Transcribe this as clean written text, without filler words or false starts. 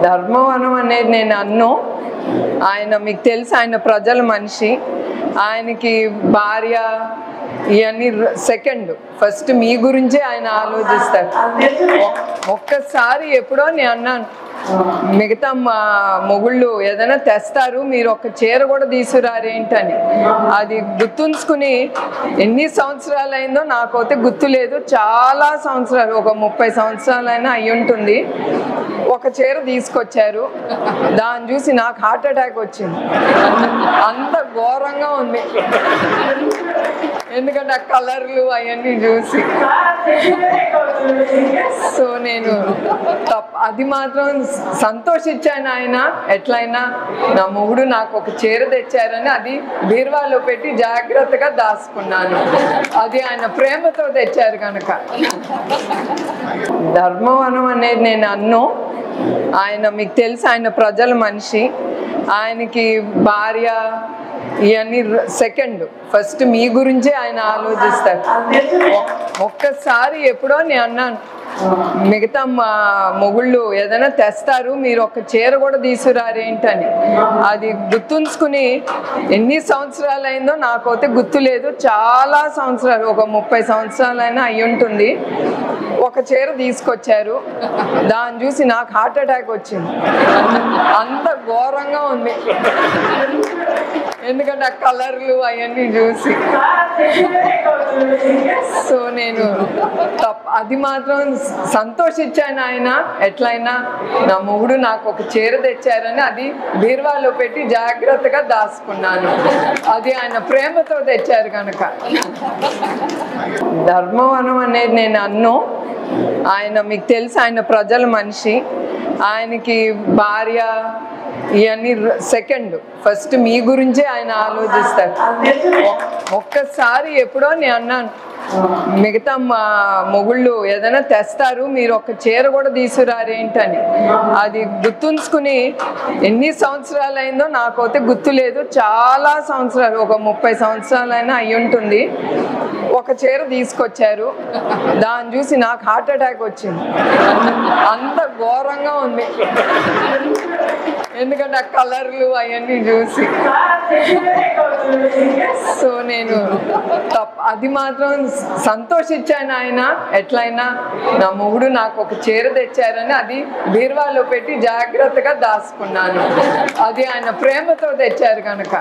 ధర్మవనం అనేది నేను అన్ను. ఆయన మీకు తెలుసు, ఆయన ప్రజల మనిషి. ఆయనకి భార్య ఇవన్నీ సెకండ్, ఫస్ట్ మీ గురించే ఆయన ఆలోచిస్తారు. ఒక్కసారి ఎప్పుడో నేను అన్నాను, మిగతా మా మొగుళ్ళు ఏదైనా తెస్తారు, మీరు ఒక చీర కూడా తీసుకురారేంటని. అది గుర్తుంచుకుని ఎన్ని సంవత్సరాలు అయిందో నాకైతే గుర్తు లేదు, చాలా సంవత్సరాలు, ఒక 30 సంవత్సరాలైనా అయి ఉంటుంది. ఒక చీర తీసుకొచ్చారు, దాన్ని చూసి నాకు హార్ట్ అటాక్ వచ్చింది. అంత ఘోరంగా ఉంది, ఎందుకంటే ఆ కలర్లు అవన్నీ చూసి. సో నేను అది మాత్రం సంతోషించాను. ఆయన ఎట్లయినా నా మొగుడు నాకు ఒక చీర తెచ్చారని అది బీరువాలో పెట్టి జాగ్రత్తగా దాచుకున్నాను. అది ఆయన ప్రేమతో తెచ్చారు కనుక. ధర్మవనం అనేది నేను అన్ను. ఆయన మీకు తెలుసు, ఆయన ప్రజల మనిషి. ఆయనకి భార్య ఇవన్నీ సెకండ్, ఫస్ట్ మీ గురించే ఆయన ఆలోచిస్తారు. ఒక్కసారి ఎప్పుడో నేను అన్నాను, మిగతా మా మొగుళ్ళు ఏదైనా తెస్తారు, మీరు ఒక చీర కూడా తీసుకురారేంటని. అది గుర్తుంచుకుని ఎన్ని సంవత్సరాలు అయిందో నాకైతే గుర్తు లేదు, చాలా సంవత్సరాలు, ఒక 30 సంవత్సరాలైనా అయి ఉంటుంది. ఒక చీర తీసుకొచ్చారు, దాన్ని చూసి నాకు హార్ట్ అటాక్ వచ్చింది. అంత ఘోరంగా ఉంది, ఎందుకంటే ఆ కలర్లు అవన్నీ చూసి. సో నేను అది మాత్రం సంతోషించాను. ఆయన ఎట్లయినా నా మొగుడు నాకు ఒక చీర తెచ్చారని అది బీరువాలో పెట్టి జాగ్రత్తగా దాచుకున్నాను. అది ఆయన ప్రేమతో తెచ్చారు కనుక. ధర్మవనం అనేది నేను అన్ను. ఆయన మీకు తెలుసు, ఆయన ప్రజల మనిషి. ఆయనకి భార్య ఇవన్నీ సెకండ్, ఫస్ట్ మీ గురించే ఆయన ఆలోచిస్తారు. ఒక్కసారి ఎప్పుడో నేను అన్నాను, మిగతా మా మొగుళ్ళు ఏదైనా తెస్తారు, మీరు ఒక చీర కూడా తీసుకురారేంటని. అది గుర్తుంచుకుని ఎన్ని సంవత్సరాలు అయిందో నాకైతే గుర్తు లేదు, చాలా సంవత్సరాలు, ఒక 30 సంవత్సరాలైనా అయి ఉంటుంది. ఒక చీర తీసుకొచ్చారు, దాన్ని చూసి నాకు హార్ట్ అటాక్ వచ్చింది. అంత ఘోరంగా ఉంది, ఎందుకంటే ఆ కలర్లు అవన్నీ చూసి. సో నేను అది మాత్రం సంతోషించాను. ఆయన ఎట్లయినా నా మొగుడు నాకు ఒక చీర తెచ్చారని అది బీరువాలో పెట్టి జాగ్రత్తగా దాచుకున్నాను. అది ఆయన ప్రేమతో తెచ్చారు కనుక.